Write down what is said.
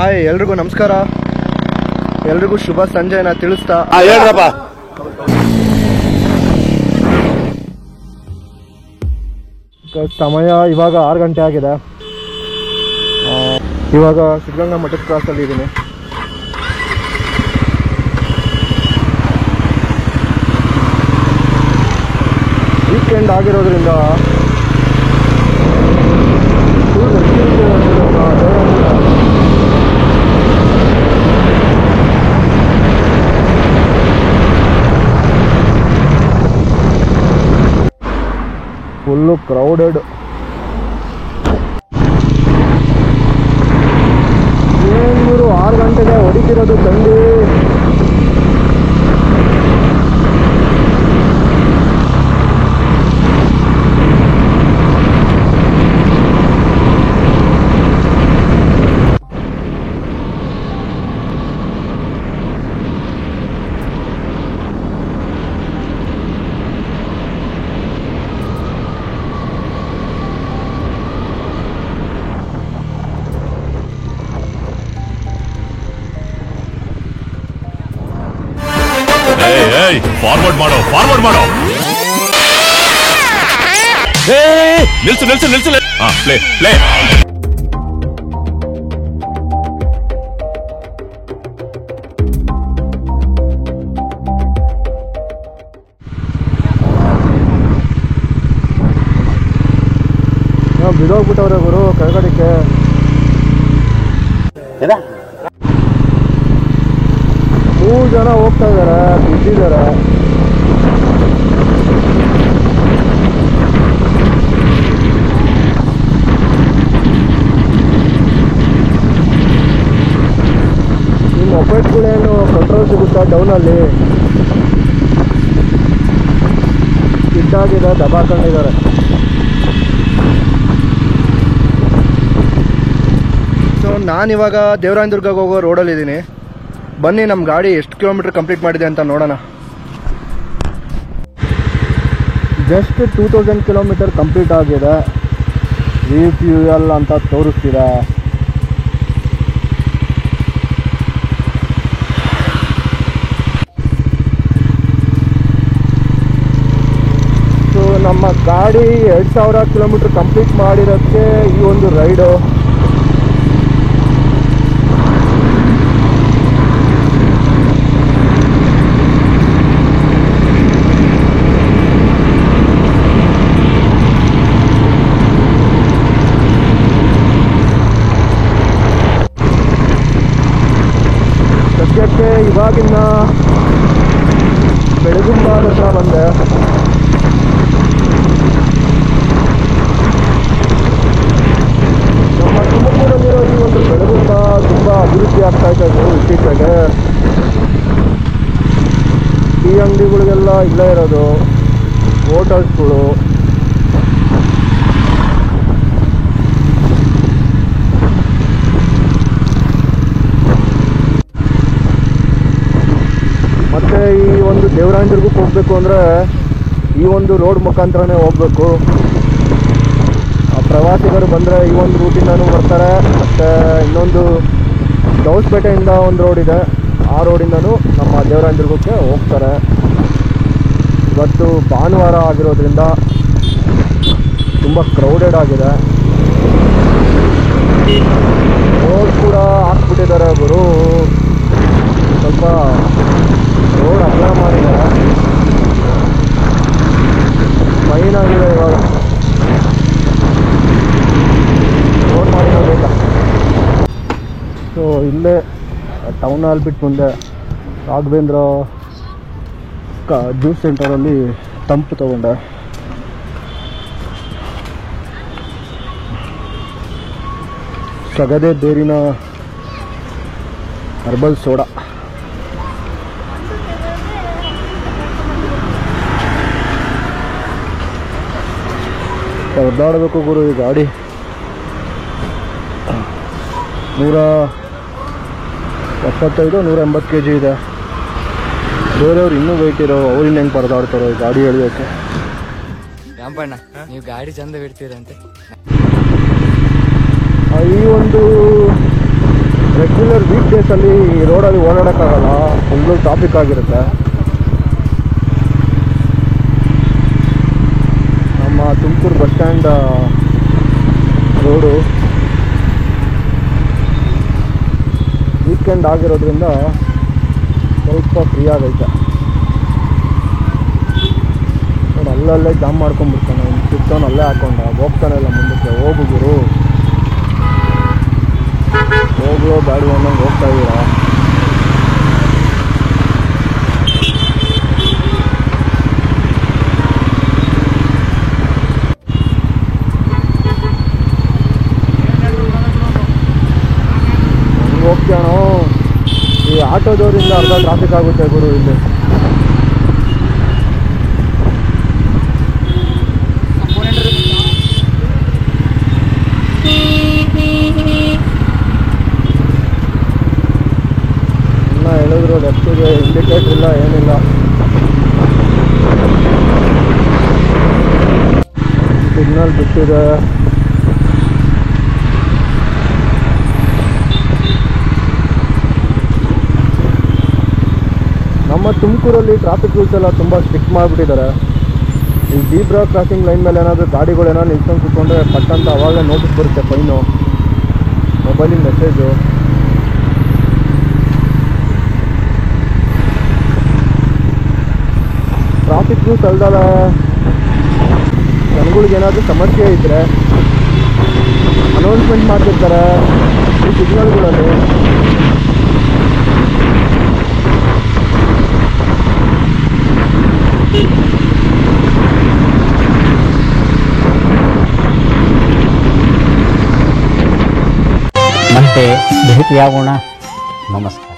Hi ಎಲ್ರಿಗೂ ನಮಸ್ಕಾರ, ಎಲ್ರಿಗೂ ಶುಭ ಸಂಜೆನ ತಿಳಿಸ್ತಾ ಹೇಳ್ರಪ್ಪ. ಸಮಯ ಇವಾಗ 6 ಗಂಟೆ ಆಗಿದೆ. ಇವಾಗ ಸಿದ್ಧಗಂಗಾ ಮಠದ ಕ್ರಾಸಲ್ಲಿ ಇದ್ದೀನಿ. ವೀಕೆಂಡ್ ಆಗಿರೋದ್ರಿಂದ ಫುಲ್ಲು ಕ್ರೌಡೆಡ್. ಏನಿರು 6 ಗಂಟೆಗೆ ಹೊಡಿತಿರೋದು ತಂಡಿ. ಫಾರ್ವರ್ಡ್ ಮಾಡೋ ನಿಲ್ಸು. ಪ್ಲೇ. ಬಿದೋಗ್ಬಿಟ್ಟವ್ರೆ ಗುರು ಕೆಳಗಡೆಗೆ. ಮೂರು ಜನ ಹೋಗ್ತಾ ಇದಾರೆ, ಬಿದ್ದಿದ್ದಾರೆ. ಈ ಮೊಬೈಲ್ಗಳೇನು ಕಂಟ್ರೋಲ್ ಸಿಗುತ್ತಾ ಡೌನಲ್ಲಿ? ಇದ್ದಾಗಿದೆ, ದಬಾಕೊಂಡಿದ್ದಾರೆ. ಸೊ ನಾನಿವಾಗ ದೇವರಾಯನದುರ್ಗಕ್ಕೆ ಹೋಗೋ ರೋಡಲ್ಲಿದ್ದೀನಿ. ಬನ್ನಿ ನಮ್ಮ ಗಾಡಿ ಎಷ್ಟು ಕಿಲೋಮೀಟರ್ ಕಂಪ್ಲೀಟ್ ಮಾಡಿದೆ ಅಂತ ನೋಡೋಣ. ಜಸ್ಟ್ 2000 ಕಿಲೋಮೀಟರ್ ಕಂಪ್ಲೀಟ್ ಆಗಿದೆ. ರಿಫ್ಯೂಯಲ್ ಅಂತ ತೋರಿಸ್ತಿದೆ. ಸೊ ನಮ್ಮ ಗಾಡಿ 2000 ಕಿಲೋಮೀಟರ್ ಕಂಪ್ಲೀಟ್ ಮಾಡಿರೋಕ್ಕೆ ಈ ಒಂದು ರೈಡು. ಸದ್ಯಕ್ಕೆ ಇವಾಗಿನ ಬೆಳಗುಂಬ ಹತ್ರ ಬಂದೆ. ನಮ್ಮ ತುಮಕೂರಲ್ಲಿರೋ ಈ ಒಂದು ಬೆಳಗುಂಬ ತುಂಬ ಅಭಿವೃದ್ಧಿ ಆಗ್ತಾ ಇದೆ ಇತ್ತೀಚೆಗೆ. ಈ ಅಂಗಡಿಗಳಿಗೆಲ್ಲ ಇಲ್ಲೇ ಇರೋದು, ಹೋಟೆಲ್ಸ್ಗಳು. ಮತ್ತು ಈ ಒಂದು ದೇವರಾಯನದುರ್ಗಕ್ಕೆ ಹೋಗಬೇಕು ಅಂದರೆ ಈ ಒಂದು ರೋಡ್ ಮುಖಾಂತರನೇ ಹೋಗಬೇಕು. ಪ್ರವಾಸಿಗರು ಬಂದರೆ ಈ ಒಂದು ರೂಟಿಂದನೂ ಬರ್ತಾರೆ. ಮತ್ತು ಇನ್ನೊಂದು ದೌಸ್ಪೇಟೆಯಿಂದ ಒಂದು ರೋಡ್ ಇದೆ, ಆ ರೋಡಿಂದನೂ ನಮ್ಮ ದೇವರಾಯನದುರ್ಗಕ್ಕೆ ಹೋಗ್ತಾರೆ. ಇವತ್ತು ಭಾನುವಾರ ಆಗಿರೋದ್ರಿಂದ ತುಂಬ ಕ್ರೌಡೆಡ್ ಆಗಿದೆ. ರೋಡ್ ಕೂಡ ಹಾಕ್ಬಿಟ್ಟಿದ್ದಾರೆ ಗುರು. ಸ್ವಲ್ಪ ರೋಡ್ ಅಗಲ ಮಾಡಿದ್ದಾರೆ. ಫೈನ್ ಆಗಿದೆ ಇವಾಗ. ರೋಡ್ ಮಾಡಿರೋದಿಲ್ಲ. ಸೊ ಇಲ್ಲೇ ಟೌನ್ ಹಾಲ್ ಬಿಟ್ಟು ಮುಂದೆ ರಾಘವೇಂದ್ರ ಜ್ಯೂಸ್ ಸೆಂಟರಲ್ಲಿ ತಂಪು ತಗೊಂಡೆ. ಸಗದೆ ಬೇರಿನ ಹರ್ಬಲ್ ಸೋಡಾ. ಒದ್ದಾಡಬೇಕು ಗುರು ಈ ಗಾಡಿ. 175-180 kg ಇದೆ. ಬೇರೆಯವ್ರು ಇನ್ನೂ ವೆಯ್ಟ್ ಇರೋ, ಅವ್ರಿಂದ ಹೆಂಗೆ ಪರದಾಡ್ತಾರೋ ಈ ಗಾಡಿ ಎಳಿಯೋಕ್ಕೆ. ರಾಮಣ್ಣ, ನೀವು ಗಾಡಿ ಚಂದ ಬಿಡ್ತೀರಂತೆ. ಈ ಒಂದು ರೆಗ್ಯುಲರ್ ವೀಕ್ ಡೇಸಲ್ಲಿ ಈ ರೋಡಲ್ಲಿ ಓಡಾಡೋಕ್ಕಾಗಲ್ಲ, ಫುಲ್ಲು ಟ್ರಾಫಿಕ್ ಆಗಿರುತ್ತೆ. ನಮ್ಮ Tumakuru bus stand road weekend ಆಗಿರೋದ್ರಿಂದ ಸ್ವಲ್ಪ ಫ್ರೀ ಆಗೈತೆ. ನೋಡಿ ಅಲ್ಲಲ್ಲೇ ಜಾಮ್ ಮಾಡ್ಕೊಂಡ್ಬಿಡ್ತಾನೆ, ಸಿಕ್ತವನು ಅಲ್ಲೇ ಹಾಕೊಂಡ ಹೋಗ್ತಾನೆ ಇಲ್ಲ ಮುಂದಕ್ಕೆ. ಹೋಗುಗುರು ಹೋಗೋ ಬ್ಯಾಡು ಅನ್ನಂಗೆ ಹೋಗ್ತಾ ಇದ್ದೀರಾ. ಹೆಂಗೆ ಹೋಗ್ತೀಯಣೋ, ಈ ಆಟೋದವರಿಂದ ಅರ್ಧ ಟ್ರಾಫಿಕ್ ಆಗುತ್ತೆ ಗುರು ಇಲ್ಲಿ. ಇನ್ನು ಹೇಳಿದ್ರು ಲೆಫ್ಟಿಗೆ ಇಂಡಿಕೇಟರ್ ಇಲ್ಲ, ಏನಿಲ್ಲ. ಸಿಗ್ನಲ್ ಬಿಟ್ಟಿದೆ. ನಮ್ಮ ತುಮಕೂರಲ್ಲಿ ಟ್ರಾಫಿಕ್ ರೂಲ್ಸ್ ಎಲ್ಲ ತುಂಬ ಸ್ಟ್ರಿಕ್ಟ್ ಮಾಡಿಬಿಟ್ಟಿದ್ದಾರೆ. ಈ ಜೀಬ್ರಾ ಕ್ರಾಸಿಂಗ್ ಲೈನ್ ಮೇಲೆ ಏನಾದರೂ ಗಾಡಿಗಳು ಏನಾದ್ರು ನಿಲ್ಸ್ಕೊಂಡು ಕೂತ್ಕೊಂಡ್ರೆ ಪಟ್ಟಂತ ಅವಾಗಲೇ ನೋಟಿಸ್ ಬರುತ್ತೆ, ಫೈನು, ಮೊಬೈಲಿನ ಮೆಸೇಜು. ಟ್ರಾಫಿಕ್ ರೂಲ್ಸ್ ಅಲ್ದಲ್ಲ, ಜನಗಳಿಗೆ ಏನಾದರೂ ಸಮಸ್ಯೆ ಇದ್ದರೆ ಅನೌನ್ಸ್ಮೆಂಟ್ ಮಾಡ್ತಿರ್ತಾರೆ ಈ ಸಿಗ್ನಲ್ಗಳಲ್ಲಿ. ಮತ್ತೆ ಭೇಟಿಯಾಗೋಣ. ನಮಸ್ತೆ.